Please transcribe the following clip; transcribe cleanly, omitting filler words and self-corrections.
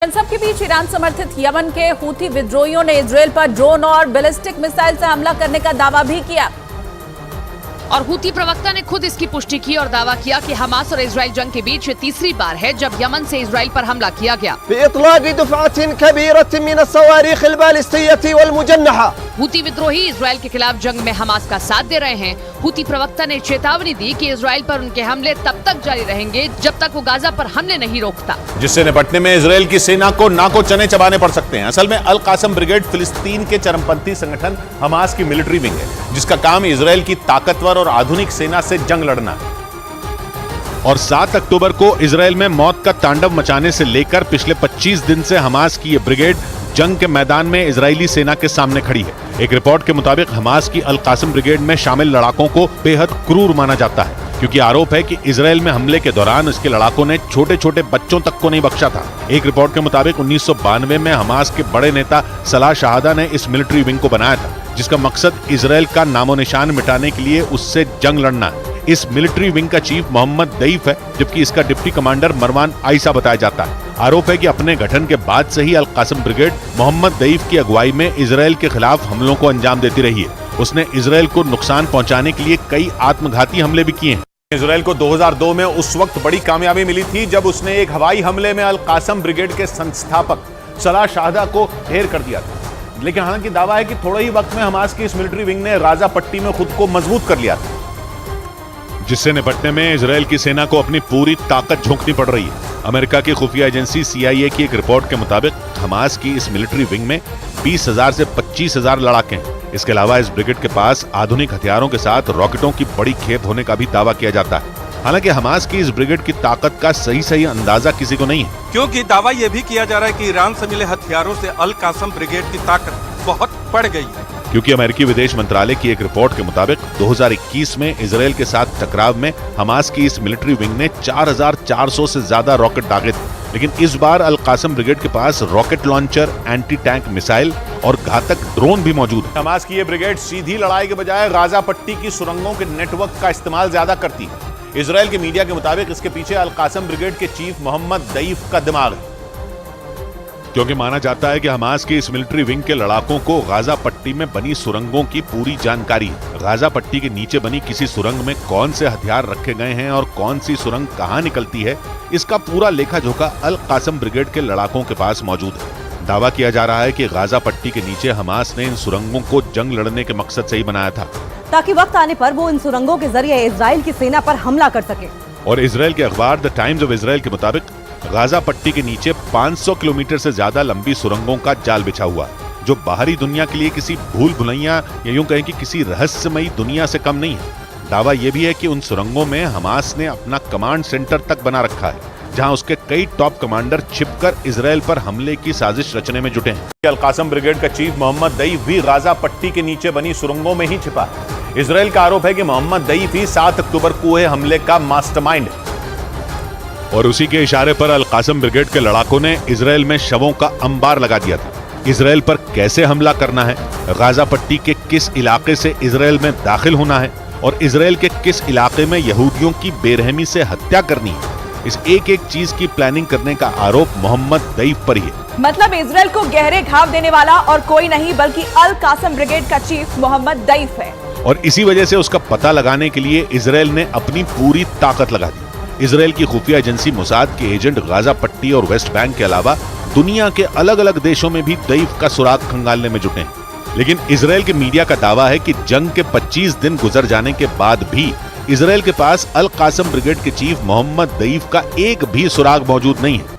इन सब के बीच ईरान समर्थित यमन के हूथी विद्रोहियों ने इजरायल पर ड्रोन और बैलिस्टिक मिसाइल से हमला करने का दावा भी किया। और हूथी प्रवक्ता ने खुद इसकी पुष्टि की और दावा किया कि हमास और इजराइल जंग के बीच ये तीसरी बार है जब यमन से इजराइल पर हमला किया गया। हूथी विद्रोही इजराइल के खिलाफ जंग में हमास का साथ दे रहे हैं। हूथी प्रवक्ता ने चेतावनी दी कि इजराइल पर उनके हमले तब तक जारी रहेंगे जब तक वो गाजा पर हमले नहीं रोकता, जिससे निपटने में इजराइल की सेना को नाको चने चबाने पड़ सकते हैं। असल में अल कासम ब्रिगेड फिलिस्तीन के चरमपंथी संगठन हमास की मिलिट्री विंग है, जिसका काम इजराइल की ताकतवर और आधुनिक सेना से जंग लड़ना है। और 7 अक्टूबर को इजराइल में मौत का तांडव मचाने से लेकर पिछले 25 दिन से हमास की ये ब्रिगेड जंग के मैदान में इजरायली सेना के सामने खड़ी है। एक रिपोर्ट के मुताबिक हमास की अल कासम ब्रिगेड में शामिल लड़ाकों को बेहद क्रूर माना जाता है, क्योंकि आरोप है कि इजराइल में हमले के दौरान इसके लड़ाकों ने छोटे छोटे बच्चों तक को नहीं बख्शा था। एक रिपोर्ट के मुताबिक 1992 में हमास के बड़े नेता सलाह शाहदा ने इस मिलिट्री विंग को बनाया था, जिसका मकसद इजराइल का नामो निशान मिटाने के लिए उससे जंग लड़ना है। इस मिलिट्री विंग का चीफ मोहम्मद दईफ है, जबकि इसका डिप्टी कमांडर मरवान आयशा बताया जाता है। आरोप है कि अपने गठन के बाद से ही अल कासम ब्रिगेड मोहम्मद दईफ की अगुवाई में इजराइल के खिलाफ हमलों को अंजाम देती रही है। उसने इजराइल को नुकसान पहुंचाने के लिए कई आत्मघाती हमले भी किए हैं। इजराइल को 2002 में उस वक्त बड़ी कामयाबी मिली थी जब उसने एक हवाई हमले में अल कासम ब्रिगेड के संस्थापक सलाह शाहदा को ढेर कर दिया था। लेकिन हालांकि दावा है कि थोड़े ही वक्त में हमास की इस मिलिट्री विंग ने गाजा पट्टी में खुद को मजबूत कर लिया था, जिससे निपटने में इजराइल की सेना को अपनी पूरी ताकत झोंकनी पड़ रही है। अमेरिका की खुफिया एजेंसी CIA की एक रिपोर्ट के मुताबिक हमास की इस मिलिट्री विंग में 20,000 से 25,000 लड़ाके हैं। इसके अलावा इस ब्रिगेड के पास आधुनिक हथियारों के साथ रॉकेटों की बड़ी खेप होने का भी दावा किया जाता है। हालांकि हमास की इस ब्रिगेड की ताकत का सही अंदाजा किसी को नहीं है, क्योंकि दावा यह भी किया जा रहा है कि ईरान से मिले हथियारों से अल कासम ब्रिगेड की ताकत बहुत बढ़ गई है। क्योंकि अमेरिकी विदेश मंत्रालय की एक रिपोर्ट के मुताबिक 2021 में इजराइल के साथ टकराव में हमास की इस मिलिट्री विंग ने 4,400 से ज्यादा रॉकेट दागे थे। लेकिन इस बार अल कासम ब्रिगेड के पास rocket launcher, anti tank missile और घातक ड्रोन भी मौजूद है। हमास की ये ब्रिगेड सीधी लड़ाई के बजाय गाजा पट्टी की सुरंगों के नेटवर्क का इस्तेमाल ज्यादा करती है। इजराइल के मीडिया के मुताबिक इसके पीछे अल कासम ब्रिगेड के चीफ मोहम्मद दईफ का दिमाग है, क्योंकि माना जाता है कि हमास की इस मिलिट्री विंग के लड़ाकों को गाजा पट्टी में बनी सुरंगों की पूरी जानकारी है। गाजा पट्टी के नीचे बनी किसी सुरंग में कौन से हथियार रखे गए हैं और कौन सी सुरंग कहां निकलती है, इसका पूरा लेखा जोखा अल कासम ब्रिगेड के लड़ाकों के पास मौजूद है। दावा किया जा रहा है कि गाजा पट्टी के नीचे हमास ने इन सुरंगों को जंग लड़ने के मकसद से ही बनाया था, ताकि वक्त आने पर वो इन सुरंगों के जरिए इजराइल की सेना पर हमला कर सके। और इजराइल के अखबार द टाइम्स ऑफ इजराइल के मुताबिक गाजा पट्टी के नीचे 500 किलोमीटर से ज्यादा लंबी सुरंगों का जाल बिछा हुआ है, जो बाहरी दुनिया के लिए किसी भूल भुलैया या यूं कहें कि किसी रहस्यमयी दुनिया से कम नहीं है। दावा यह भी है कि उन सुरंगों में हमास ने अपना कमांड सेंटर तक बना रखा है, जहां उसके कई टॉप कमांडर छिपकर इजराइल पर हमले की साजिश रचने में जुटे हैं। अल कासम ब्रिगेड का चीफ मोहम्मद दईफ भी गाजा पट्टी के नीचे बनी सुरंगों में ही छिपा है। इजराइल का आरोप है कि मोहम्मद दईफ ही 7 अक्टूबर को हुए हमले का मास्टरमाइंड है। और उसी के इशारे पर अल कासम ब्रिगेड के लड़ाकों ने इजराइल में शवों का अंबार लगा दिया था। इजराइल पर कैसे हमला करना है, गाजा पट्टी के किस इलाके से इजराइल में दाखिल होना है और इजराइल के किस इलाके में यहूदियों की बेरहमी से हत्या करनी है, इस एक एक चीज की प्लानिंग करने का आरोप मोहम्मद दईफ पर ही है। मतलब इजराइल को गहरे घाव देने वाला और कोई नहीं बल्कि अल कासम ब्रिगेड का चीफ मोहम्मद दईफ है। और इसी वजह से उसका पता लगाने के लिए इजराइल ने अपनी पूरी ताकत लगा दी। इजराइल की खुफिया एजेंसी मोसाद के एजेंट गाजा पट्टी और वेस्ट बैंक के अलावा दुनिया के अलग अलग देशों में भी दईफ का सुराग खंगालने में जुटे हैं। लेकिन इजराइल के मीडिया का दावा है कि जंग के 25 दिन गुजर जाने के बाद भी इजराइल के पास अल कासम ब्रिगेड के चीफ मोहम्मद दईफ का एक भी सुराग मौजूद नहीं है।